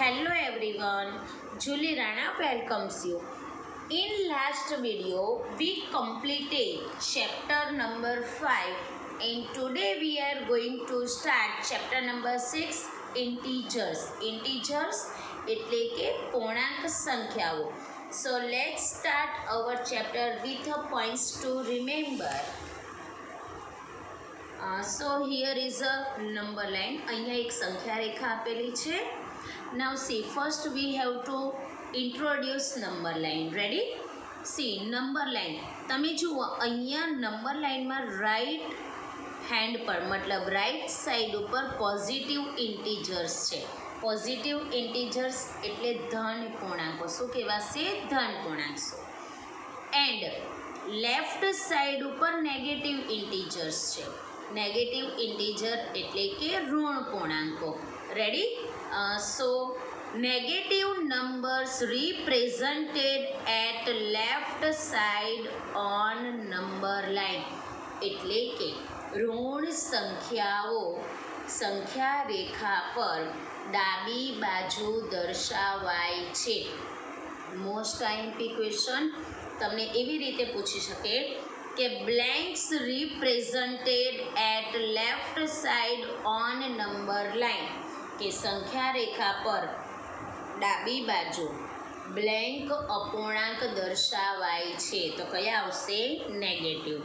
Hello everyone, Julie Rana welcomes you. In last video, we completed chapter number 5 and today we are going to start chapter number 6, integers. Integers એટલે કે પૂર્ણાંક સંખ્યાઓ. So let's start our chapter with the points to remember. So here is a number line. અહીંયા એક સંખ્યા રેખા આપેલી છે. Now see, first we have to introduce number line. Ready? See, number line. તમે જુઓ અહીંયા નંબર લાઇનમાં રાઈટ હેન્ડ પર મતલબ રાઈટ સાઈડ ઉપર પોઝિટિવ ઇન્ટીજર્સ છે. પોઝિટિવ ઇન્ટીજર્સ એટલે ધન પૂર્ણાંકો. શું કહેવાશે? ધન પૂર્ણાંકો. એન્ડ લેફ્ટ સાઈડ ઉપર નેગેટિવ ઇન્ટીજર્સ છે. નેગેટિવ ઇન્ટીજર એટલે કે ઋણ પૂર્ણાંકો. Ready? So negative numbers represented at left side on number line એટલે કે ઋણ સંખ્યાઓ સંખ્યા રેખા પર ડાબી બાજુ દર્શાવાય છે. મોસ્ટ આઈએમપી ક્વેશ્ચન તમને એવી રીતે પૂછી શકે કે blanks represented at left side on number line કે સંખ્યા રેખા પર ડાબી બાજુ બ્લેન્ક અપૂર્ણાંક દર્શાવાય છે તો કયા આવશે? નેગેટિવ.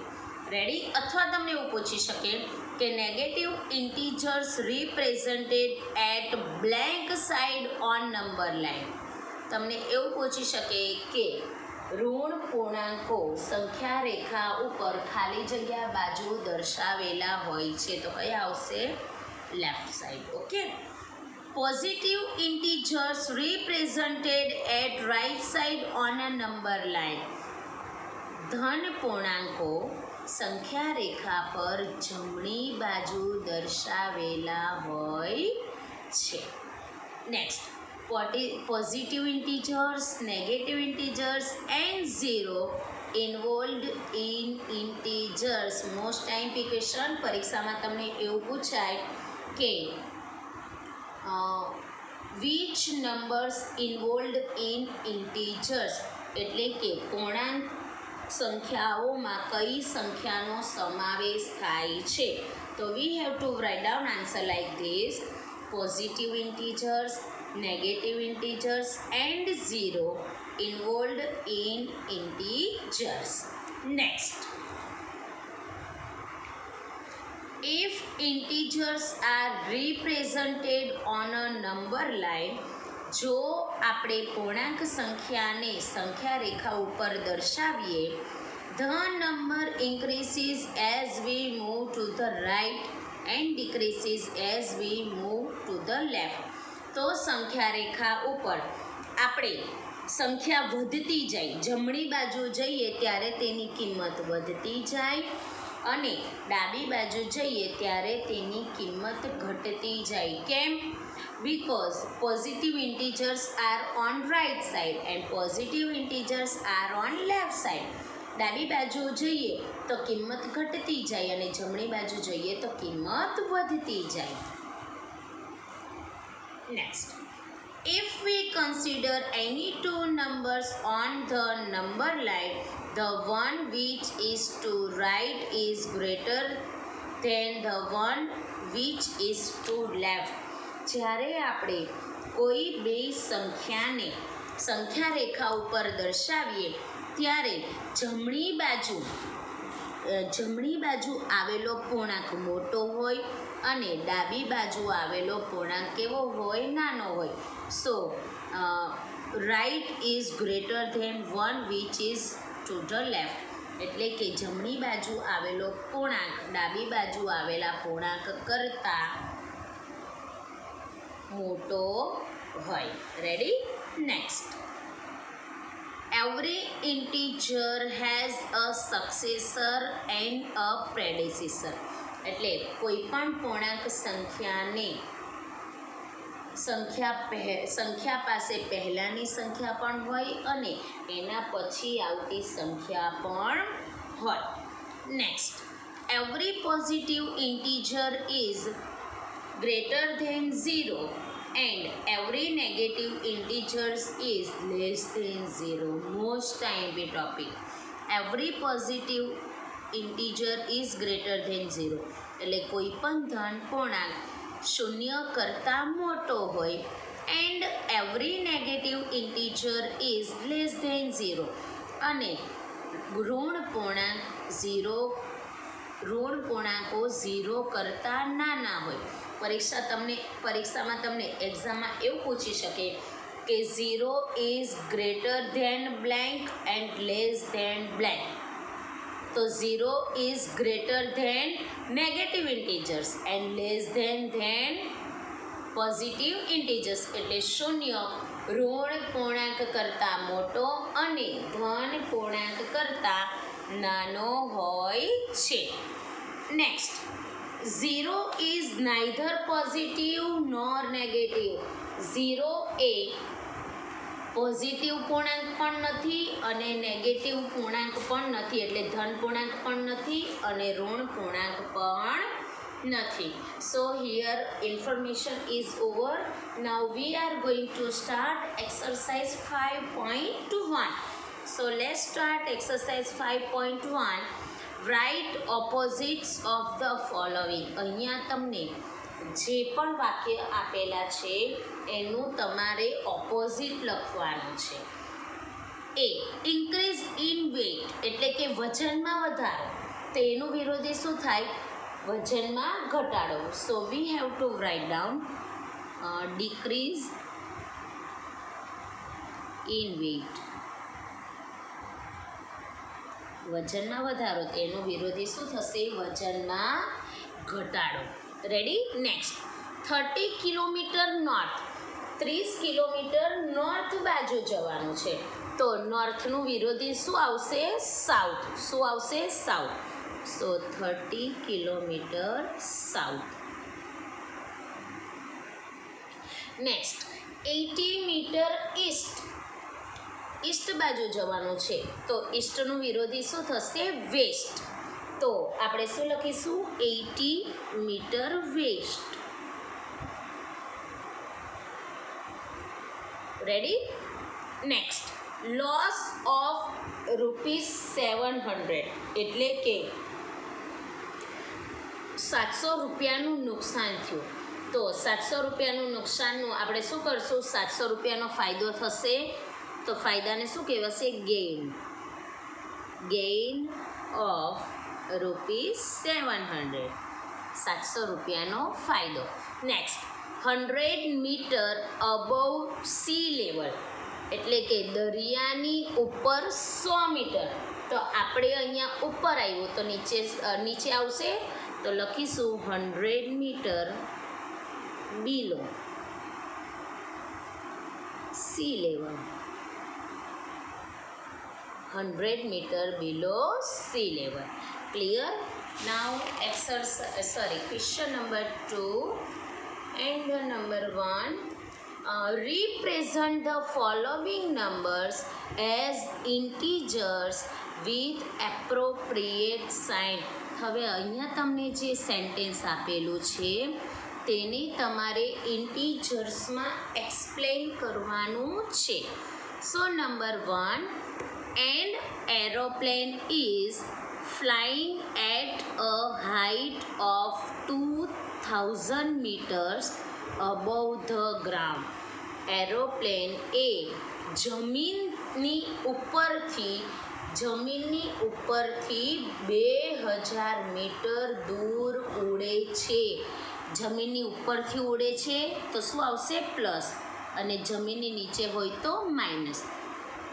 રેડી? અથવા તમને એવું પૂછી શકે કે negative integers represented at blank side on number line. તમને એવું પૂછી શકે કે ઋણ પૂર્ણાંકો સંખ્યા રેખા ઉપર ખાલી જગ્યા બાજુ દર્શાવેલા હોય છે તો કયા આવશે? Left side. Okay. Positive integers represented at right side on a number line. ધન પૂર્ણાંકો સંખ્યા રેખા પર જમણી બાજુ દર્શાવેલા હોય છે. Next, positive integers, negative integers and zero involved in integers. Most time question પરીક્ષામાં તમને એવું પૂછાય કે which numbers involved in integers એટલે કે પૂર્ણાંક સંખ્યાઓમાં કઈ સંખ્યાનો સમાવેશ થાય છે. તો we have to write down answer like this: positive integers, negative integers and zero involved in integers. Next, if integers are represented on a number line, જો આપણે પૂર્ણાંક સંખ્યાને સંખ્યા રેખા ઉપર દર્શાવીએ, the number increases as we move to the right and decreases as we move to the left. તો સંખ્યા રેખા ઉપર આપણે સંખ્યા વધતી જાય, જમણી બાજુ જઈએ ત્યારે તેની કિંમત વધતી જાય અને ડાબી બાજુ જઈએ ત્યારે તેની કિંમત ઘટતી જાય. કેમ? Because positive integers are on right side and positive integers are on left side. ડાબી બાજુ જઈએ તો કિંમત ઘટતી જાય અને જમણી બાજુ જઈએ તો કિંમત વધતી જાય. Next, if we consider any two numbers on the number line, the one which is to right is greater than the one which is to left. જ્યારે આપણે કોઈ બે સંખ્યાને સંખ્યા રેખા ઉપર દર્શાવીએ ત્યારે જમણી બાજુ આવેલો પૂર્ણાંક મોટો હોય અને ડાબી બાજુ આવેલો પૂર્ણાંક કેવો હોય? નાનો હોય. So right is greater than one which is to the left એટલે કે જમણી બાજુ આવેલો પૂર્ણાંક ડાબી બાજુ આવેલા પૂર્ણાંક કરતાં મોટો હોય. Ready? Next, every integer has a successor and a predecessor. એટલે કોઈ પણ પૂર્ણાંક સંખ્યાને સંખ્યા પાસે પહેલાંની સંખ્યા પણ હોય અને એના પછી આવતી સંખ્યા પણ હોય. Next, every positive integer is greater than 0 and every negative integers is less than 0. Most IMP topic. Every positive integer is greater than 0. એટલે કોઈ પણ ધન પૂર્ણાંક શૂન્ય કરતાં મોટો હોય and every negative integer is less than 0. અને ઋણ પૂર્ણાંકો 0 કરતાં નાના હોય. પરીક્ષામાં તમને એક્ઝામમાં એવું પૂછી શકે કે 0 is greater than blank and less than blank. તો 0 is greater than negative integers and less than positive integers. એટલે શૂન્ય ઋણ પૂર્ણાંક કરતાં મોટો અને ધન પૂર્ણાંક કરતાં નાનો હોય છે. Next, 0 is neither positive nor negative. 0 A positive પૂર્ણાંક પણ નથી અને નેગેટિવ પૂર્ણાંક પણ નથી. એટલે ધન પૂર્ણાંક પણ નથી અને ઋણ પૂર્ણાંક પણ નથી. So here information is over. Now we are going to start exercise 5.1. So let's start exercise 5.1. Write opposites of the following. અહીંયા તમને જે પણ વાક્ય આપેલા છે એનું તમારે ઓપોઝિટ લખવાનું છે. એ ઇન્ક્રીઝ ઇન વેઇટ એટલે કે વજનમાં વધારો, તો એનું વિરોધી શું થાય? વજનમાં ઘટાડો. So we have to write down decrease in weight. વજનમાં વધારો, તેનો વિરોધી શું થશે? વજનમાં ઘટાડો. Ready? Next, 30 kilometre north, 30 kilometre north બાજુ જવાનું છે. તો નોર્થનું વિરોધી શું આવશે? સાઉથ. શું આવશે? South. So 30 kilometre south. Next, 80 metre east, east બાજુ જવાનું છે. તો ઈસ્ટનું વિરોધી શું થશે? વેસ્ટ. તો આપણે શું લખીશું? 80 metre west. Ready? Next, loss of ₹700 એટલે કે 700 રૂપિયાનું નુકસાન થયું. તો 700 રૂપિયાનું નુકસાનનું આપણે શું કરશું? 700 રૂપિયાનો ફાયદો થશે. તો ફાયદાને શું કહેવાશે? ગેઇન. Gain of ₹700. 700 રૂપિયાનો ફાયદો. Next, 100 metre above sea level એટલે કે દરિયાની ઉપર 100 મીટર. તો આપણે અહીંયા ઉપર આવ્યું તો નીચે આવશે. તો લખીશું 100 metre below sea level. 100 meter below sea level. Clear? Now question number 2 and the number 1. Represent the following numbers as integers with appropriate sign. હવે અહીંયા તમને જે સેન્ટેન્સ આપેલું છે તેને તમારે ઇન્ટીજર્સમાં એક્સપ્લેન કરવાનું છે. સો number 1, an aeroplane is flying at a height of 2000 meters above the ground. Aeroplane એ જમીનની ઉપરથી 2000 મીટર દૂર ઉડે છે. જમીનની ઉપરથી ઉડે છે તો શું આવશે? પ્લસ. અને જમીનની નીચે હોય તો minus.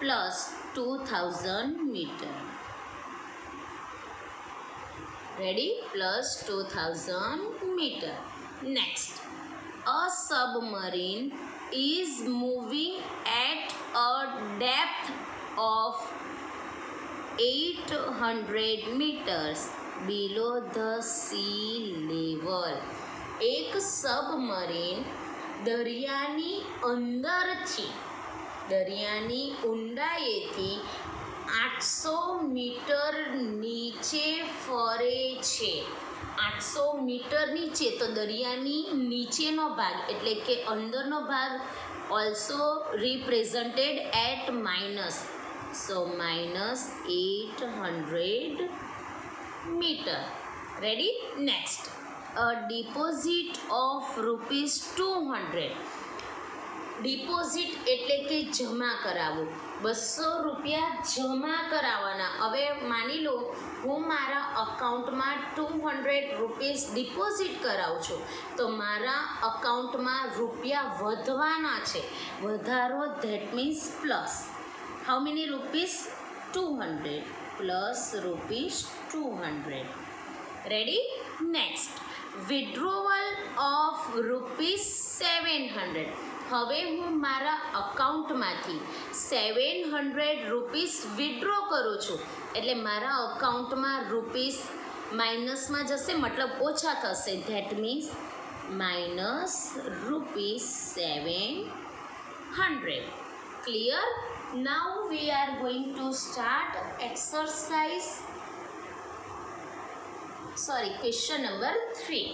Plus 2000 meter. Ready? Plus 2000 meter. Next, a submarine is moving at a depth of 800 meters below the sea level. એક સબમરીન દરિયાની ઊંડાઈએથી 800 મીટર નીચે ફરે છે. 800 મીટર નીચે, તો દરિયાની નીચેનો ભાગ એટલે કે અંદરનો ભાગ also represented at minus, so -800 metre. Ready? Next, a deposit of ₹200. Deposit એટલે કે જમા કરાવવું. 200 રૂપિયા જમા કરાવવાના. હવે માની લો હું મારા અકાઉન્ટમાં ₹200 ડિપોઝિટ કરાવું છું, તો મારા અકાઉન્ટમાં રૂપિયા વધવાના છે. વધારો that means plus. How many rupees? 200 plus ₹200. Ready? Next, withdrawal of ₹700. હવે હું મારા અકાઉન્ટમાંથી ₹700 વિડ્રો કરું છું, એટલે મારા અકાઉન્ટમાં રૂપીસ માઇનસમાં જશે, મતલબ ઓછા થશે. That means -700. Clear? Now we are going to start exercise, question number 3.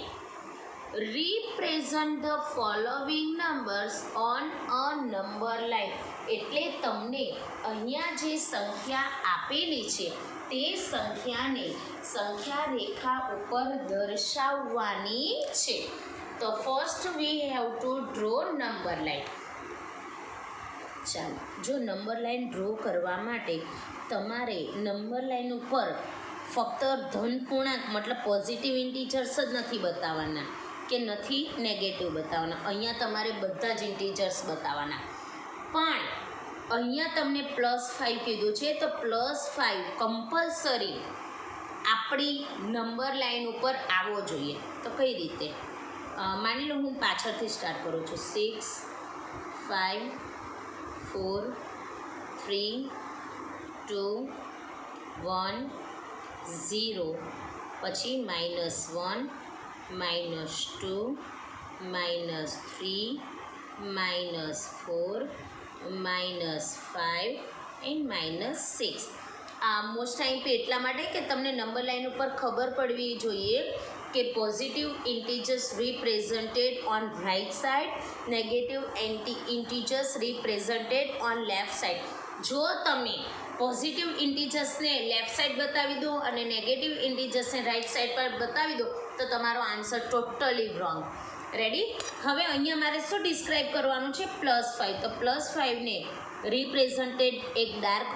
Represent the following numbers on a number line. એટલે તમને અહીંયા જે સંખ્યા આપેલી છે તે સંખ્યાને સંખ્યા રેખા ઉપર દર્શાવવાની છે. તો first V have to draw number line. ચાલો, જો નંબર લાઈન ડ્રો કરવા માટે તમારે નંબર લાઈન ઉપર ફક્ત ધન પૂર્ણાંક મતલબ પોઝિટિવ ઇન્ટીજર્સ જ નથી બતાવવાના કે નથી નેગેટિવ બતાવવાના. અહીંયા તમારે બધા જ ઇન્ટીજર્સ બતાવવાના. પણ અહીંયા તમને +5 કીધું છે, તો +5 કમ્પલસરી આપણી નંબર લાઈન ઉપર આવવો જોઈએ. તો કઈ રીતે? માની લો હું પાછળથી સ્ટાર્ટ કરું છું. 6 5 4 3 2 1 0, પછી -1 -2 -3 -4 -5 એન્ડ -6. આ મોસ્ટ ટાઈમ પે એટલા માટે કે તમને નંબર લાઈન ઉપર ખબર પડવી જોઈએ કે positive integers represented on right side, negative integers represented on left side. જો તમે પોઝિટિવ ઇન્ટીજર્સને લેફ્ટ સાઈડ બતાવી દો અને નેગેટિવ ઇન્ટીજર્સને રાઇટ સાઈડ પર બતાવી દો તો તમારો આન્સર ટોટલી રોંગ. રેડી? હવે અહીંયા મારે શું ડિસ્ક્રાઇબ કરવાનું છે? +5. તો +5ને રિપ્રેઝન્ટેડ એક ડાર્ક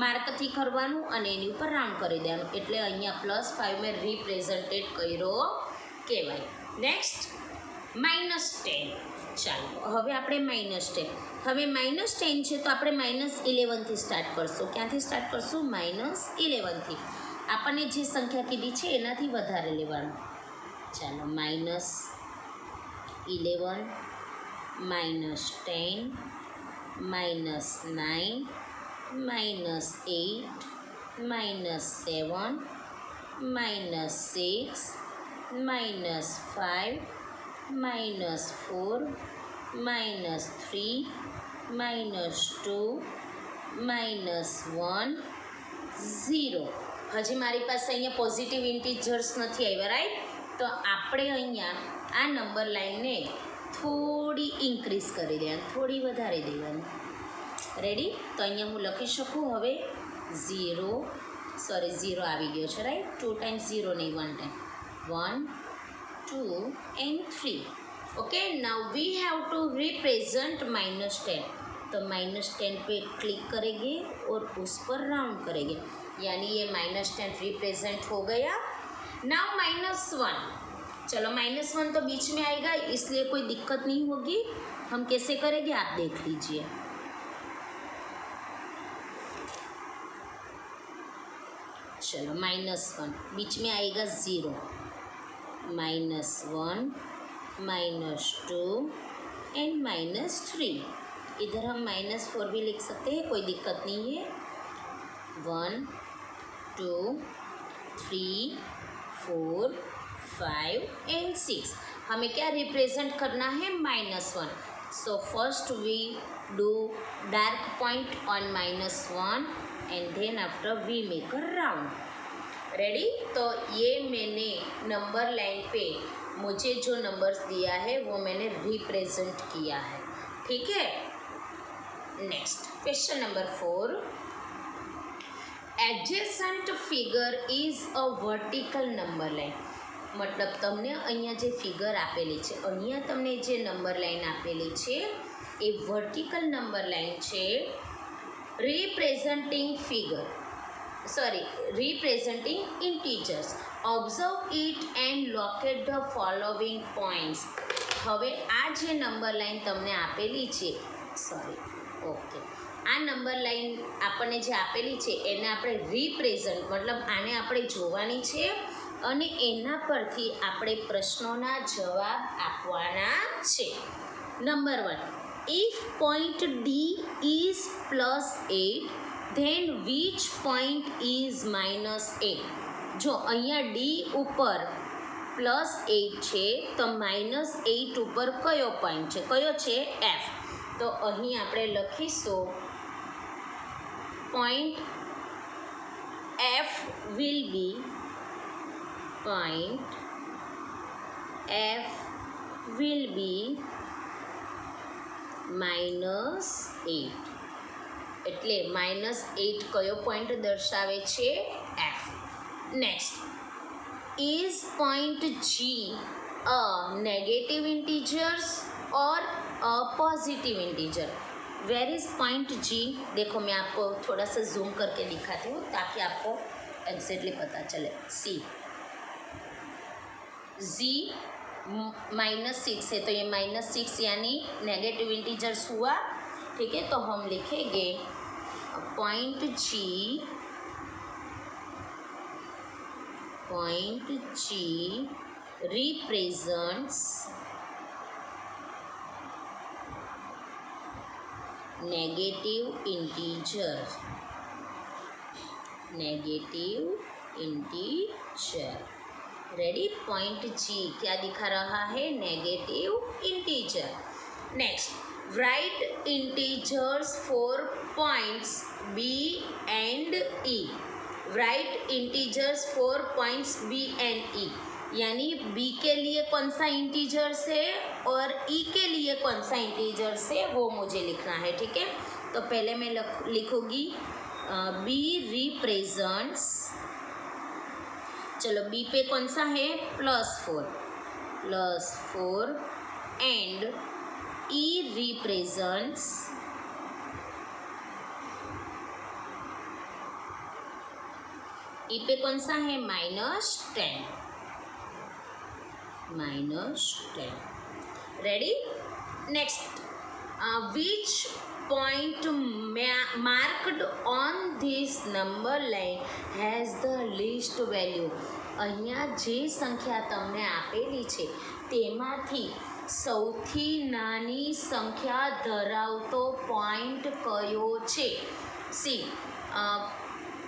માર્કથી કરવાનું અને એની ઉપર રાઉન્ડ કરી દેવાનું, એટલે અહીંયા +5 મેં રિપ્રેઝન્ટેડ કર્યો કહેવાય. નેક્સ્ટ, -10. ચાલો, હવે આપણે -10. હવે -10 છે તો આપણે -11થી સ્ટાર્ટ કરશું. ક્યાંથી સ્ટાર્ટ કરશું? -11થી. આપણને જે સંખ્યા કીધી છે એનાથી વધારે લેવાનું. ચાલો, -11 -10 -9 -8 -7 -6 -5 -4 -3 -2 -1 0. હજી મારી પાસે અહીંયા પોઝિટિવ ઇન્ટીજર્સ નથી આવ્યા, રાઈટ? તો આપણે અહીંયા આ નંબર લાઈનને થોડી ઇન્ક્રીઝ કરી દેવાની, થોડી વધારી દેવાની. રેડી? તો અહીંયા હું લખી શકું હવે 0 આવી ગયો છે, રાઈટ? 2 ટાઈમ્સ 0 નહીં, 1 time. 1 2 and 3. Okay, now we have to represent -10. तो -10 पे क्लिक करेंगे और उस पर राउंड करेंगे, यानी ये -10 रिप्रेजेंट हो गया. नाउ -1. चलो, -1 तो बीच में आएगा, इसलिए कोई दिक्कत नहीं होगी. हम कैसे करेंगे आप देख लीजिए. चलो, -1 बीच में आएगा 0, -1 -2 एंड -3. इधर हम -4 भी लिख सकते हैं, कोई दिक्कत नहीं है. 1 2 3 4 5 एंड 6. हमें क्या रिप्रेजेंट करना है? -1. So first we do dark point on -1 and then after we make a round. Ready. तो ये मैंने नंबर लाइन पे मुझे जो नंबर्स दिया है वो मैंने रिप्रेजेंट किया है, ठीक है। Next question number 4, adjacent figure is a vertical number line. મતલબ તમને અહીંયા જે ફિગર આપેલી છે, અહીંયા તમને જે નંબર લાઇન આપેલી છે એ વર્ટિકલ નંબર લાઇન છે, representing integers. Observe it and locate the following points. હવે આ જે નંબર લાઇન તમને આપેલી છે, આ નંબર લાઇન આપણને જે આપેલી છે એને આપણે રિપ્રેઝન્ટ મતલબ આને આપણે જોવાની છે અને એના પરથી આપણે પ્રશ્નોના જવાબ આપવાના છે। Number 1, if point D is +8 then which point is -8? જો અહીંયા D ઉપર +8 છે તો -8 ઉપર કયો પોઈન્ટ છે, કયો છે? F। તો અહીં આપણે લખીશું point F will be -8 એટલે -8 કયો પોઈન્ટ દર્શાવે છે? F। Next, is point G a negative integers or a positive integer? Where is point G? देखो मैं आपको थोड़ा सा जूम करके दिखाती हूँ ताकि आपको एग्जैक्टली पता चले। सी Z -6 है तो ये -6 यानी नेगेटिव इंटीजर्स हुआ, ठीक है। तो हम लिखेंगे point G represents negative integer। Ready. Point G क्या दिखा रहा है? Negative integer. Next, right integers for points B and E। Right integers for points B and E यानी B के लिए कौन सा इंटीजर्स है और E के लिए कौन सा इंटीजर्स है वो मुझे लिखना है, ठीक है। तो पहले मैं लिखूँगी B रिप्रेजेंट्स, चलो B पे कौन सा है? +4 एंड E रिप्रेजेंट्स E पे कौन सा है? -10। Ready. Next, which point marked on this number line has the least value? અહીંયા જે સંખ્યા તમને આપેલી છે તેમાંથી સૌથી નાની સંખ્યા ધરાવતો પોઈન્ટ કયો છે? સી આ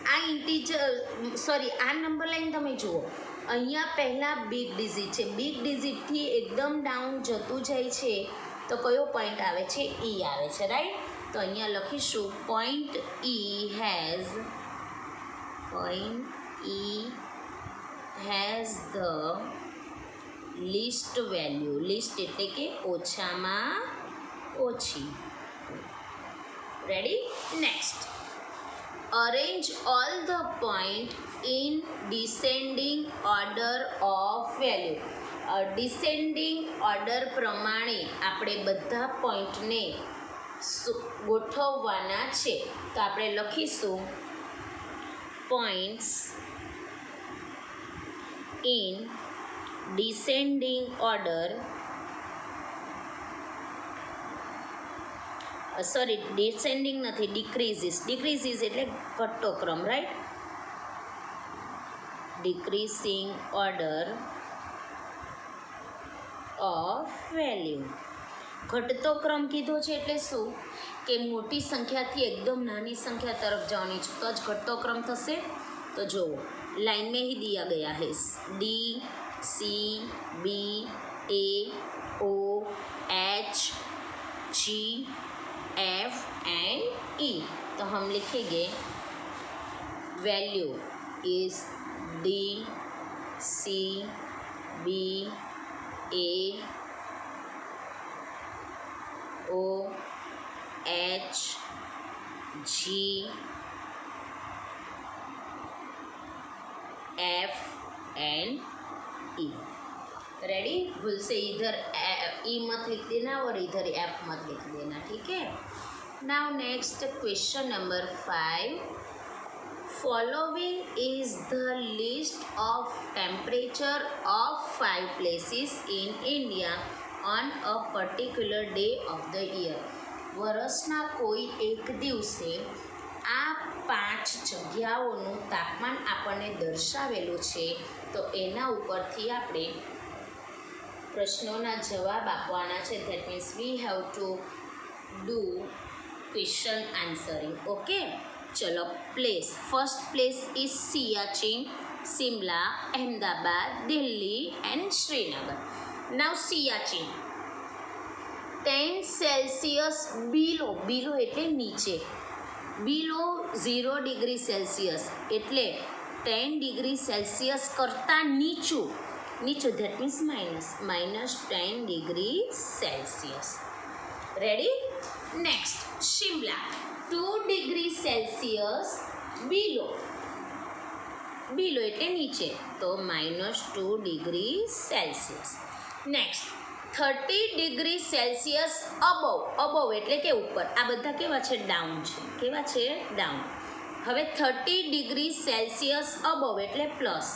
આ નંબર લાઈન તમે જુઓ, અહીંયા પહેલાં બિગ ડિઝિટ છે, બિગ ડિઝિટથી એકદમ ડાઉન જતું જાય છે તો કયો પોઈન્ટ આવે છે? E આવે છે, રાઈટ। તો અહીંયા લખીશું point E has the least value। Least એટલે કે ઓછામાં ઓછી। Ready. Next, arrange all the point in descending order of value. Descending order પ્રમાણે આપણે બધા પોઈન્ટને ગોઠવવાના છે। તો આપણે લખીશું points in descending order, descending નથી, ડિક્રીઝિસ એટલે ઘટતો ક્રમ, right. Decreasing order of value. ઘટતો ક્રમ કીધો છે એટલે શું કે મોટી સંખ્યાથી એકદમ નાની संख्या तरफ जानी है तो જ घटतो क्रम થશે। तो जो लाइन में ही दिया गया है D C B A O H G F and E। तो हम लिखेंगे value is D C B A O H G F and E. Ready? भूल से इधर ई मत लिख देना और इधर एफ मत लिख देना, ठीक है। Now next question number 5। Following is the list of temperature of 5 places in India on a particular day of the year. વર્ષના કોઈ એક દિવસે આ 5 જગ્યાઓનું તાપમાન આપણને દર્શાવેલું છે, તો એના ઉપરથી આપણે પ્રશ્નોના જવાબ આપવાના છે. That means we have to do question answering. Okay, ચલો. Place, first place is Siachen, Shimla, Ahmedabad, Delhi and Srinagar. Now Siachen 10 Celsius below, below એટલે નીચે, બિલો 0 ડિગ્રી સેલ્સિયસ એટલે 10 ડિગ્રી સેલ્સિયસ કરતાં નીચું, નીચું that means minus -10 degree Celsius. Ready? Next Shimla 2 degree Celsius below, below એટલે નીચે, તો -2 degree Celsius. Next 30 degree Celsius above, above એટલે કે ઉપર, આ બધા કેવા છે? ડાઉન છે. કેવા છે? ડાઉન. હવે 30 ડિગ્રી સેલ્સિયસ અબવ એટલે plus.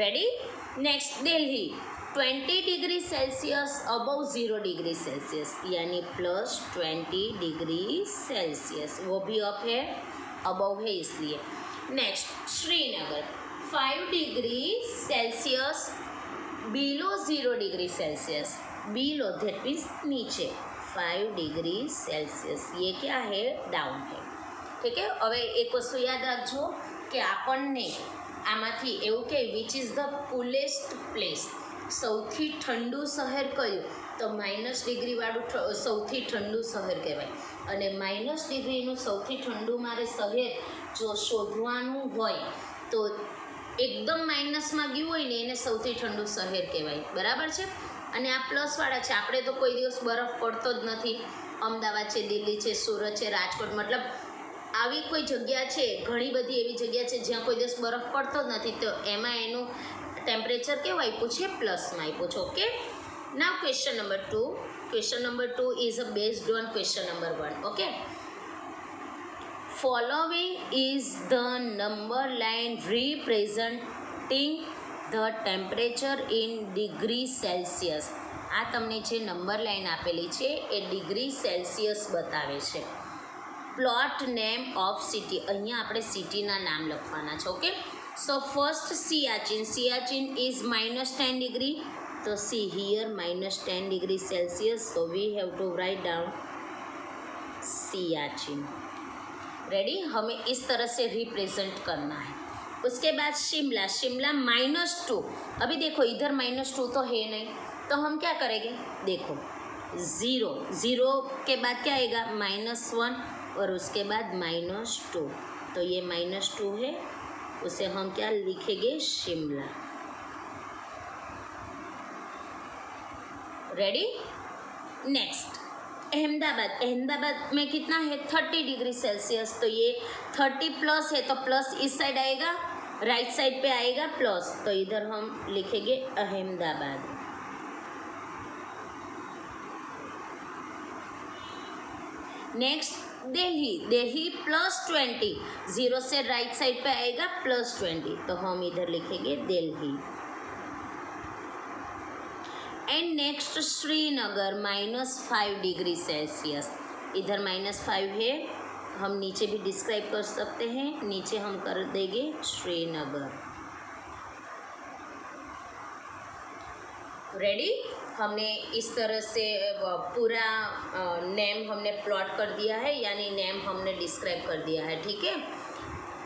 Ready? Next Delhi 20 degree Celsius above 0 degree Celsius यानी +20 डिग्री सेल्सियस, वो भी अप है, अबव है इसलिए. Next Srinagar 5 degree Celsius below 0 degree Celsius, below that means नीचे 5 डिग्री सेल्सियस, ये क्या है? डाउन है. ठीक है. હવે એક વસ્તુ યાદ રાખજો કે આપણને આમાંથી એવું કે વિચ ઇઝ ધ કુલેસ્ટ પ્લેસ, સૌથી ઠંડુ શહેર કયું? તો -ડિગ્રીવાળું સૌથી ઠંડુ શહેર કહેવાય. અને -ડિગ્રીનું સૌથી ઠંડુ મારે શહેર જો શોધવાનું હોય તો એકદમ માઇનસમાં ગયું હોય ને એને સૌથી ઠંડુ શહેર કહેવાય. બરાબર છે? અને આ પ્લસવાળા છે. આપણે તો કોઈ દિવસ બરફ પડતો જ નથી. અમદાવાદ છે, દિલ્હી છે, સુરત છે, રાજકોટ, મતલબ આવી કોઈ જગ્યા છે, ઘણી બધી એવી જગ્યા છે જ્યાં કોઈ દિવસ બરફ પડતો જ નથી, તો એમાં એનું ટેમ્પરેચર કેવું આપ્યું છે? પ્લસમાં આપ્યું છે. Okay. Now question number 2. Question number 2 is a based on question number 1. Okay. Following is the number line representing the temperature in degree Celsius. આ તમને જે નંબર લાઇન આપેલી છે એ ડિગ્રી સેલ્સિયસ બતાવે છે. પ્લોટ નેમ ઓફ સિટી, અહીંયા આપણે સિટીના નામ લખવાના છે. Okay. So first Siachen, Siachen is -10 degree, तो see here -10 degree Celsius, so we have to write down Siachen. Ready? हमें इस तरह से रिप्रेजेंट करना है. उसके बाद शिमला, शिमला -2. अभी देखो इधर -2 तो है नहीं, तो हम क्या करेंगे? देखो 0, 0 के बाद क्या आएगा? -1 और उसके बाद -2, तो ये -2 है, उसे हम क्या लिखेंगे? शिमला. रेडी? नेक्स्ट अहमदाबाद, अहमदाबाद में कितना है? 30 डिग्री सेल्सियस, तो ये 30 प्लस है, तो प्लस इस साइड आएगा, राइट साइड पे आएगा प्लस, तो इधर हम लिखेंगे अहमदाबाद. नेक्स्ट दिल्ली, दिल्ली +20, 0 से राइट साइड पे आएगा +20, तो हम इधर लिखेंगे Delhi. And next Srinagar -5 degree Celsius, इधर -5 है, हम नीचे भी डिस्क्राइब कर सकते हैं, नीचे हम कर देंगे श्रीनगर. रेडी? हमने इस तरह से पूरा नेम हमने प्लॉट कर दिया है, यानी नेम हमने डिस्क्राइब कर दिया है. ठीक है.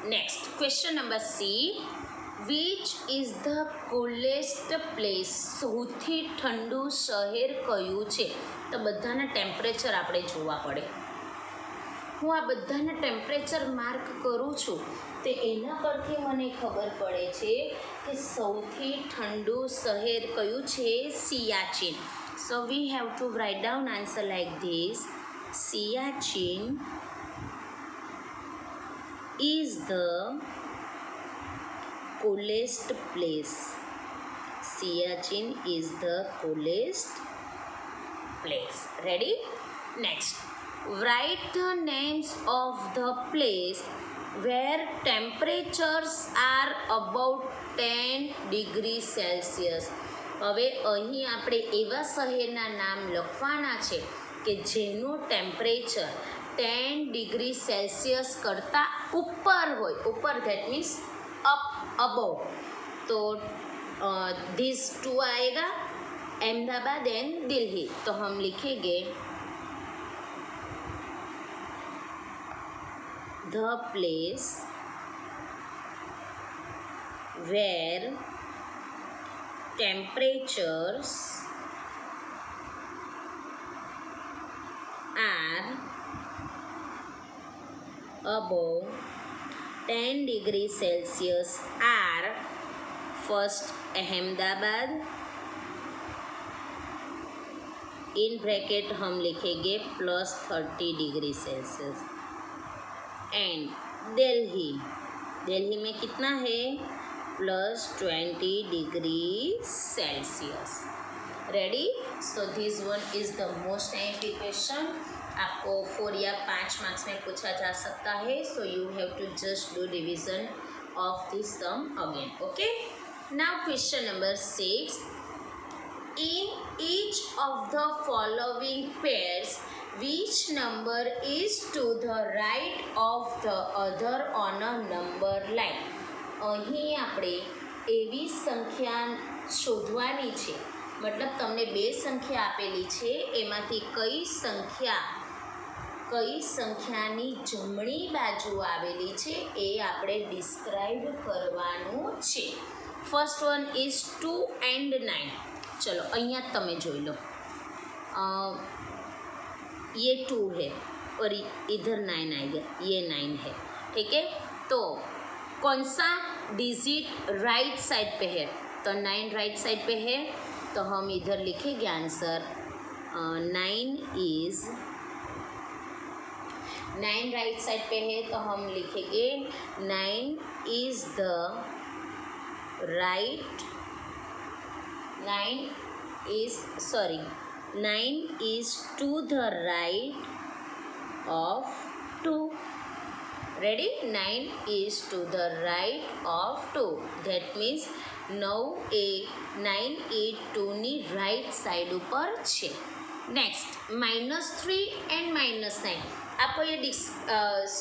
Next question number C. Which is the coolest place, સૌથી ઠંડુ શહેર કયું છે? તો બધાના ટેમ્પરેચર આપણે જોવા પડે. હું આ બધાને ટેમ્પરેચર માર્ક કરું છું તે એના પરથી મને ખબર પડે છે કે સૌથી ઠંડુ શહેર કયું છે? Siachen. So we have to write down answer like this. Siachen is the coolest place. Siachen is the coolest place. Ready? Next. Write the names of the place where temperatures are about 10 degrees Celsius. હવે અહીં આપણે એવા શહેરના નામ લખવાના છે કે જેનું ટેમ્પરેચર 10 डिग्री सेल्सियस करता ऊपर हो, ऊपर दैट मीन्स अप अबव. तो दिस टू आएगा अहमदाबाद एंड दिल्ली. तो हम लिखेंगे the place where temperatures are above 10 degrees Celsius are first Ahmedabad, in bracket हम लिखेंगे plus 30 degree Celsius, and Delhi. Delhi में कितना है? Plus 20 degree Celsius. Ready? So this one is the most IMP question. आपको 4 या 5 मार्क्स में पूछा जा सकता है. So you have to just do division of this sum again. Okay, now question number 6. In each of the following pairs which number is to the right of the other on a number line? અહીં આપણે એવી સંખ્યા શોધવાની છે, મતલબ તમને બે સંખ્યા આપેલી છે, એમાંથી કઈ સંખ્યાની જમણી બાજુ આવેલી છે એ આપણે ડિસ્ક્રાઇબ કરવાનું છે. First one is 2 and 9. ચલો અહીંયા તમે જોઈ લો, ये 2 है और इधर 9 आएगा, ये 9 है. ठीक है, तो कौन सा डिजिट राइट साइड पे है? तो 9 राइट साइड पे है, तो हम इधर लिखेंगे आंसर 9 राइट साइड पे है, तो हम लिखेंगे 9 is the right 9 is to the right of 2. Ready? 9 is to the right of 2. That means 9 એ 2ની રાઇટ સાઈડ ઉપર છે. Next -3 and -9. आपको ये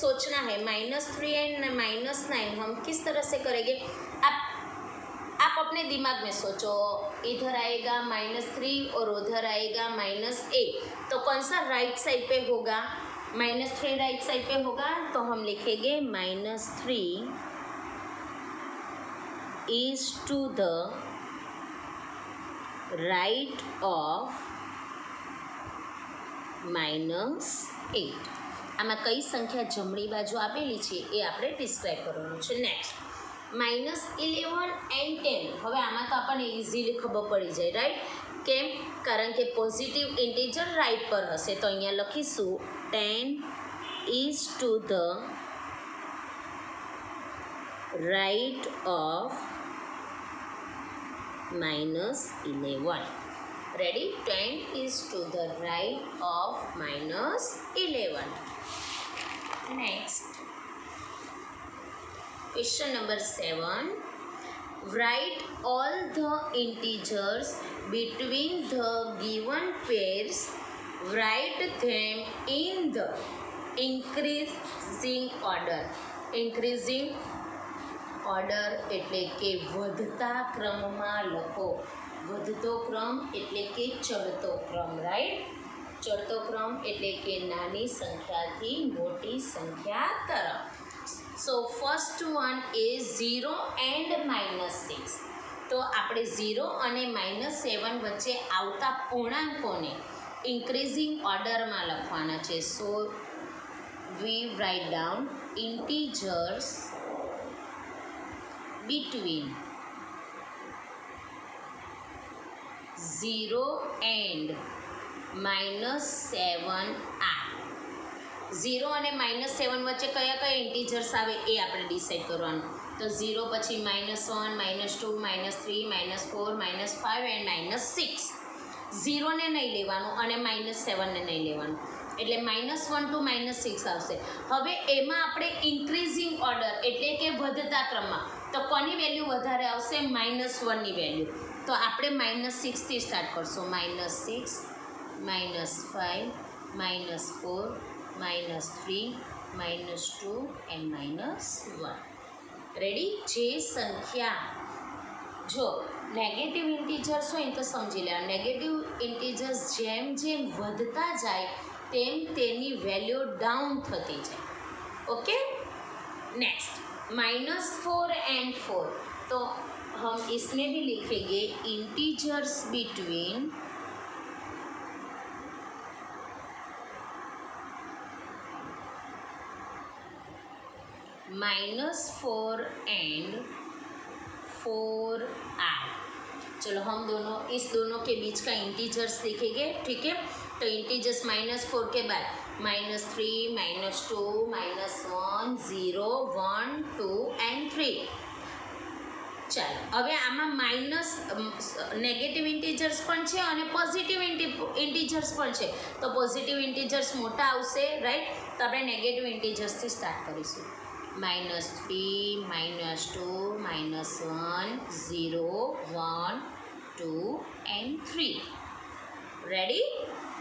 सोचना है -3 एंड -9 हम किस तरह से करेंगे. आप अपने दिमाग में सोचो, इधर आएगा -3 और उधर आएगा -8, तो कौन सा राइट साइड पे होगा? -3 राइट साइड पे होगा, तो हम लिखेंगे -3 is to the right of -8. આમાં કઈ સંખ્યા જમણી બાજુ આપેલી છે એ આપણે ડિસ્ક્રાઇબ કરવાનું છે. Next -11 and 10. હવે આમાં તો આપણને ઇઝીલી ખબર પડી જાય, રાઈટ? કેમ? કારણ કે પોઝિટિવ ઇન્ટીજર રાઈટ પર હશે, તો અહીંયા લખીશું 10 is to the right of -11. Ready? 10 is to the right of -11. Next, question number 7. Write all the integers between the given pairs. Write them in the increasing order. Increasing order એટલે કે વધતા ક્રમમાં લખો. વધતો ક્રમ એટલે કે ચડતો ક્રમ, રાઈટ? ચડતો ક્રમ એટલે કે નાની સંખ્યાથી મોટી સંખ્યા તરફ. So first one is 0 and -6. તો આપણે 0 અને -7 વચ્ચે આવતા પૂર્ણાંકોને ઇન્ક્રીઝિંગ ઓર્ડરમાં લખવાના છે. સો we write down integers between 0 and -7 are. 0 અને -7 વચ્ચે કયા કયા ઇન્ટીજર્સ આવે એ આપણે ડિસાઈડ કરવાનું. તો 0 પછી -1, -2, -3, -4, -5 એન્ડ -6. 0 ને નહીં લેવાનું અને -7 ને નહીં લેવાનું, એટલે -1 to -6 આવશે. હવે એમાં આપણે ઇન્ક્રીઝિંગ ઓર્ડર એટલે કે વધતા ક્રમમાં, તો કોની વેલ્યુ વધારે આવશે? -1ની વેલ્યુ. તો આપણે -6થી સ્ટાર્ટ કરશું. -6, -5, -4, -3, -2 એન્ડ -1. રેડી? જે સંખ્યા જો નેગેટિવ ઇન્ટીજર્સ હોય તો સમજી લેવાનું, નેગેટિવ ઇન્ટીજર્સ જેમ જેમ વધતા જાય તેમ તેની વેલ્યુ ડાઉન થતી જાય. Okay, next -4 and 4. तो हम इसमें भी लिखेंगे इंटीजर्स बिटवीन -4 एंड 4i. चलो हम दोनों इस दोनों के बीच का इंटीजर्स लिखेंगे. ठीक है, तो इंटीजर्स -4 के बाद -3, -2, -1, 0, 1, 2 एंड 3. ચાલો હવે આમાં માઇનસ નેગેટિવ ઇન્ટીજર્સ પણ છે અને પોઝિટિવ ઇન્ટીજર્સ પણ છે. તો પોઝિટિવ ઇન્ટીજર્સ મોટા આવશે, રાઈટ? તો આપણે નેગેટિવ ઇન્ટીજર્સથી સ્ટાર્ટ કરીશું. -3, -2, -1, 0, 1, 2 and 3. Ready?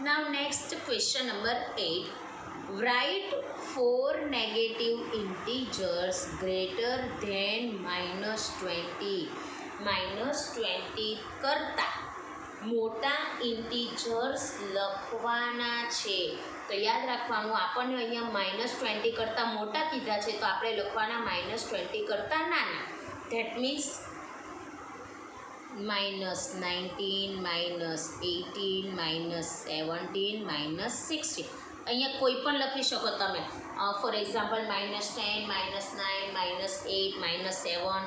Now next question number 8. Write 4 negative integers greater than -20. -20 કરતાં મોટા ઇન્ટીજર્સ લખવાના છે. તો યાદ રાખવાનું, આપણને અહીંયા -20 કરતાં મોટા કીધા છે, તો આપણે લખવાના -20 કરતાં નાના. That means -19, -18, -17, -16. અહીંયા કોઈ પણ લખી શકો તમે. ફોર એક્ઝામ્પલ -10, -9, -8, -7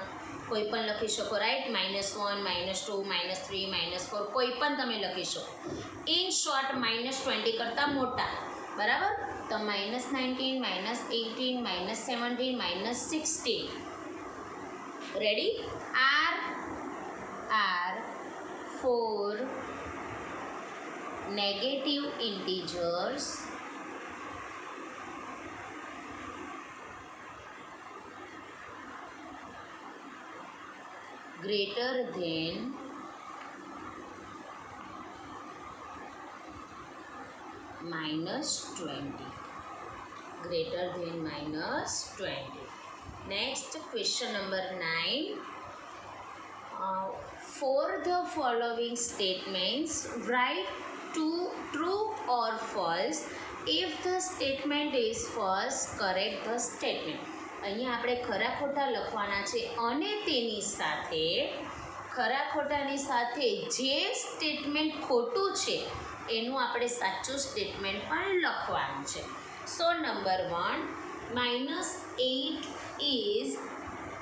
કોઈ પણ લખી શકો, રાઈટ? -1, -2, -3, -4 કોઈ પણ તમે લખી શકો. ઇન શોર્ટ -20 કરતાં મોટા, બરાબર? તો -19, -18, -17, -16. Ready? are 4 negative integers greater than -20. Greater than -20. Next question number 9. For the following statements, write true or false. If the statement is false, correct the statement. અહીંયા આપણે ખરા ખોટા લખવાના છે અને તેની સાથે ખરા ખોટાની સાથે જે સ્ટેટમેન્ટ ખોટું છે એનું આપણે સાચું સ્ટેટમેન્ટ પણ લખવાનું છે. સો number 1, -8 is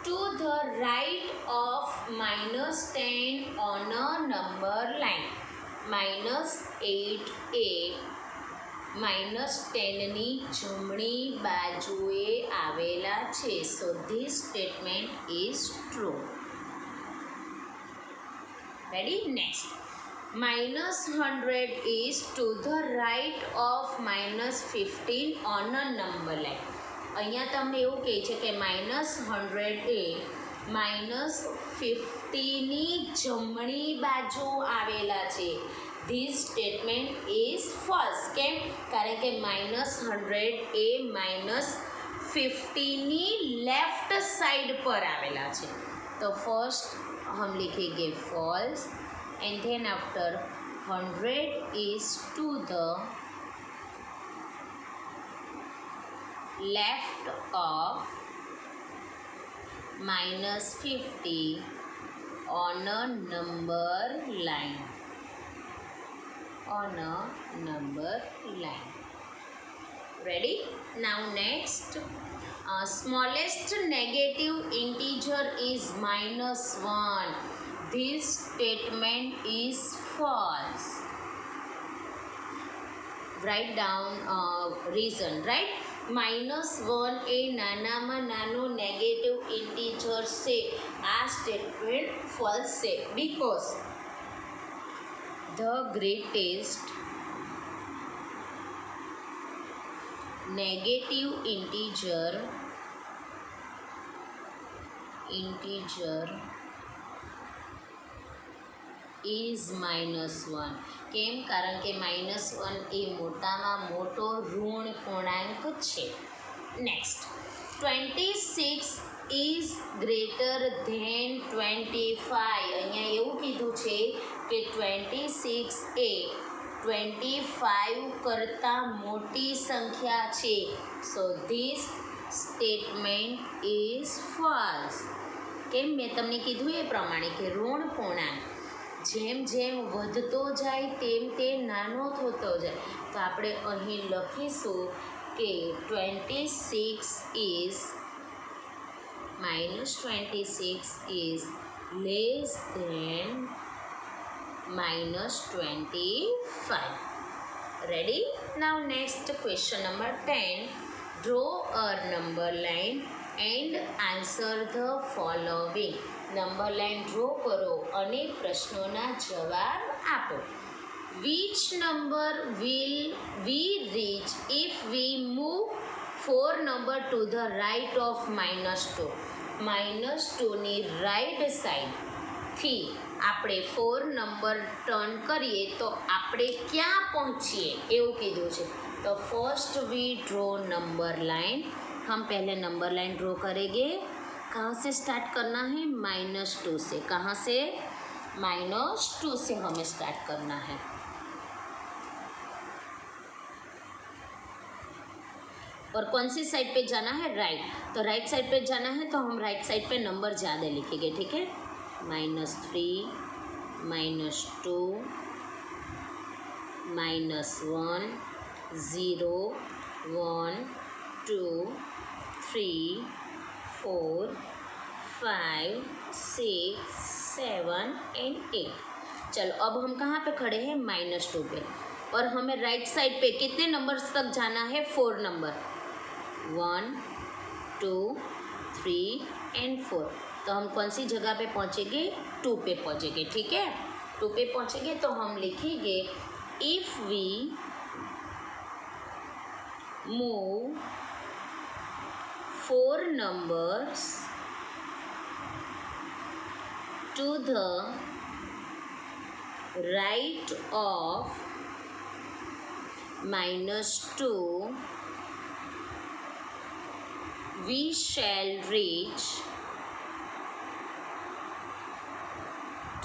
to the right of -10 on a number line. -8 એ -10ની જમણી બાજુએ આવેલા છે. So this statement is true. Ready? Next, -100 is to the right of -15 on a number line. અહીંયા તમને એવું કહે છે કે -100 એ -50ની જમણી બાજુ આવેલા છે. This statement is false. કેમ? કારણ કે -100 એ -50ની લેફ્ટ સાઈડ પર આવેલા છે. તો ફર્સ્ટ हम लिखेंगे false and then after 100 is to the left of -50 on a number line. On a number line. ready? Now next, smallest negative integer is -1. This statement is false. Write down reason, right? -1 એ નાનામાં નાનો negative integer છે. આ statement false છે because the greatest negative integer is -1. કેમ? કારણ કે -1 એ મોટામાં મોટો ઋણ પૂર્ણાંક છે. Next, 26 is greater than 25. અહીંયા એવું કીધું છે કે 26 એ 25 કરતાં મોટી સંખ્યા છે. So this statement is false. કેમ? મેં તમને કીધું એ પ્રમાણે કે ઋણ પૂર્ણાંક જેમ જેમ વધતો જાય તેમ તે નાનો થતો જાય. તો આપણે અહીં લખીશું કે 26 is less than -25. Ready? Now next question number 10. Draw a number line and answer the following. Number line draw કરો અને પ્રશ્નોના જવાબ આપો. Which number will we reach if we move 4 number to the right of -2? -2 ની right સાઈડથી આપણે 4 number turn કરીએ તો આપણે ક્યાં પહોંચીએ એવું કીધું છે. तो first we draw number line. हम पहले नंबर लाइन ड्रॉ करेंगे. कहाँ से स्टार्ट करना है? -2 से. कहाँ से? -2 से हमें स्टार्ट करना है. और कौन सी साइड पे जाना है? राइट. तो राइट साइड पे जाना है तो हम राइट साइड पे नंबर ज़्यादा लिखेंगे. ठीक है? -3, -2, -1, 0, 1, 2, 3, 4, 5, 6, 7 एंड 8. चलो अब हम कहाँ पे खड़े हैं? -2 पे. और हमें राइट साइड पे कितने नंबर्स तक जाना है? 4 नंबर. 1, 2, 3 एंड 4. तो हम कौन सी जगह पे पहुँचेंगे? 2 पे पहुँचेंगे. ठीक है? 2 पे पहुँचेंगे तो हम लिखेंगे if we move 4 numbers to the right of -2, we shall reach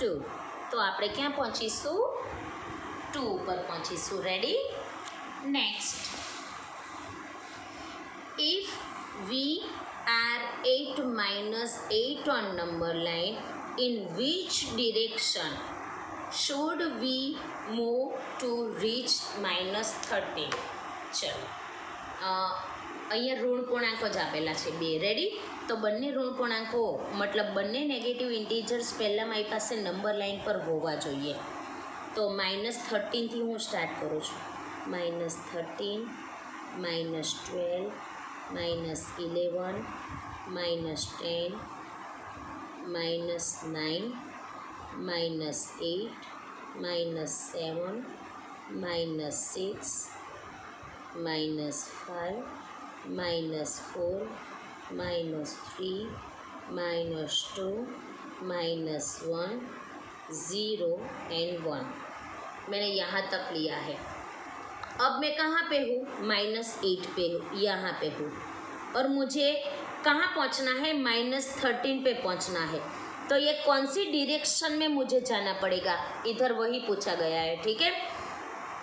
2. तो આપણે ક્યાં પહોંચીશું? 2 પર પહોંચીશું. Ready? Next, if we are 8 - 8 on number line, in which direction should we move to reach -13? ચલો અહીંયા ઋણ પૂર્ણાંકો જ આપેલા છે 2. રેડી? તો બંને ઋણ પૂર્ણાંકો મતલબ બંને નેગેટિવ ઇન્ટીજર્સ પહેલાં મારી પાસે નંબર લાઇન પર હોવા જોઈએ. તો -13થી હું સ્ટાર્ટ કરું છું. -13, -12, -11, -10, -9, -8, -7, -6, -5, -4, -3, -2, -1, 0 एंड 1. मैंने यहाँ तक लिया है. अब मैं कहाँ पे हूँ? -8 पे हूँ. यहाँ पे हूँ. और मुझे कहाँ पहुँचना है? -13 पे पहुँचना है. तो ये कौन सी डायरेक्शन में मुझे जाना पड़ेगा? इधर वही पूछा गया है. ठीक है?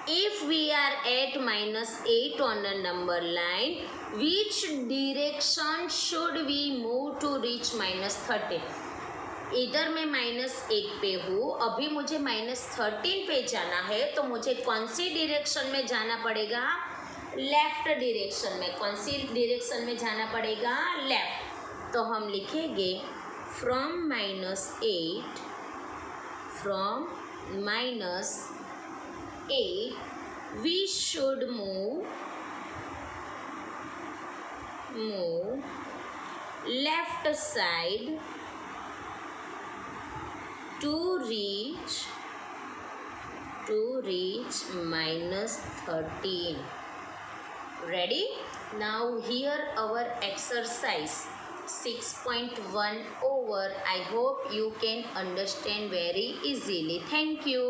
If we are at -8 on a number line, which direction should we move to reach -13? इधर मैं -1 पे हूँ, अभी मुझे -13 पे जाना है. तो मुझे कौन सी डायरेक्शन में जाना पड़ेगा? लेफ्ट डायरेक्शन में, कौन सी डायरेक्शन में जाना पड़ेगा? लेफ्ट। तो हम लिखेंगे from -8, from -8 we should move left side to reach -13. Ready? Now here our exercise 6.1 over. I hope you can understand very easily. Thank you.